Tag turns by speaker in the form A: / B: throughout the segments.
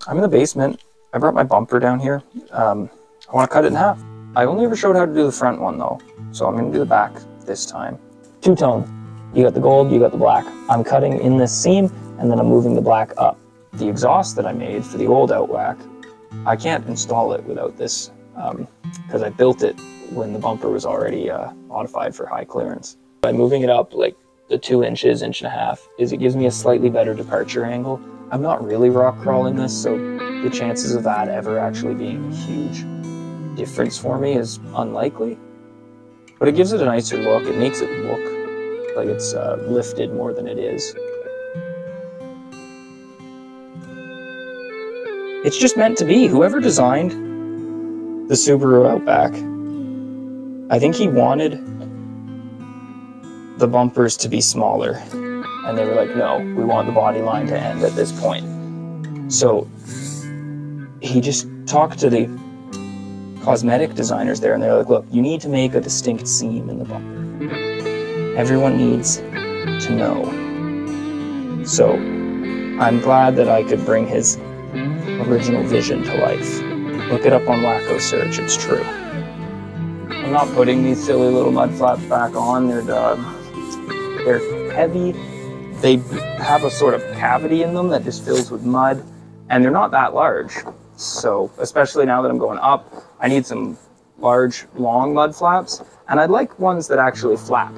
A: I'm in the basement. I brought my bumper down here. I want to cut it in half. I only ever showed how to do the front one though, so I'm going to do the back this time. Two-tone. You got the gold, you got the black. I'm cutting in this seam, and then I'm moving the black up. The exhaust that I made for the old Outback, I can't install it without this, because I built it when the bumper was already modified for high clearance. By moving it up like the 2 inches, 1.5 inches, it gives me a slightly better departure angle. I'm not really rock crawling this, so the chances of that ever actually being a huge difference for me is unlikely. But it gives it a nicer look. It makes it look like it's lifted more than it is. It's just meant to be. Whoever designed the Subaru Outback, I think he wanted the bumpers to be smaller. And they were like, no, we want the body line to end at this point. So he just talked to the cosmetic designers there, and they're like, look, you need to make a distinct seam in the bumper. Everyone needs to know. So I'm glad that I could bring his original vision to life. Look it up on Wacko Search, it's true. I'm not putting these silly little mud flaps back on. They're heavy. They have a sort of cavity in them that just fills with mud, and they're not that large. So, especially now that I'm going up, I need some large, long mud flaps, and I'd like ones that actually flap.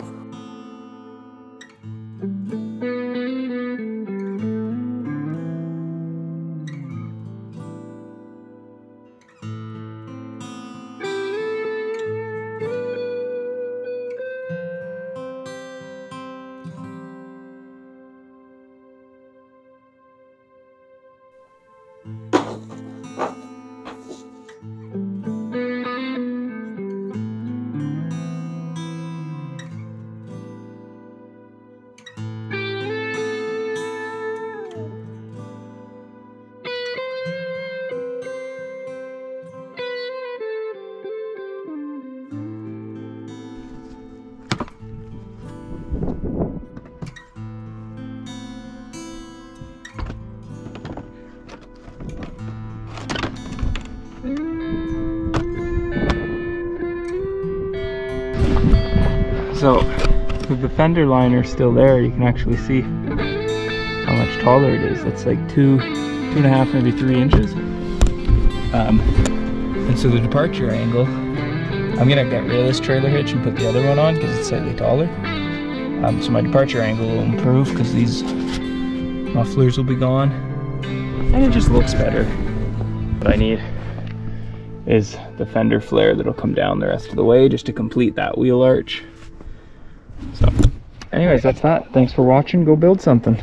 A: So, with the fender liner still there, you can actually see how much taller it is. That's like 2.5, maybe 3 inches. And so the departure angle, I'm gonna get rid of this trailer hitch and put the other one on because it's slightly taller. So my departure angle will improve because these mufflers will be gone. And it just looks better. What I need is the fender flare that'll come down the rest of the way just to complete that wheel arch. So anyways, that's that. Thanks for watching. Go build something.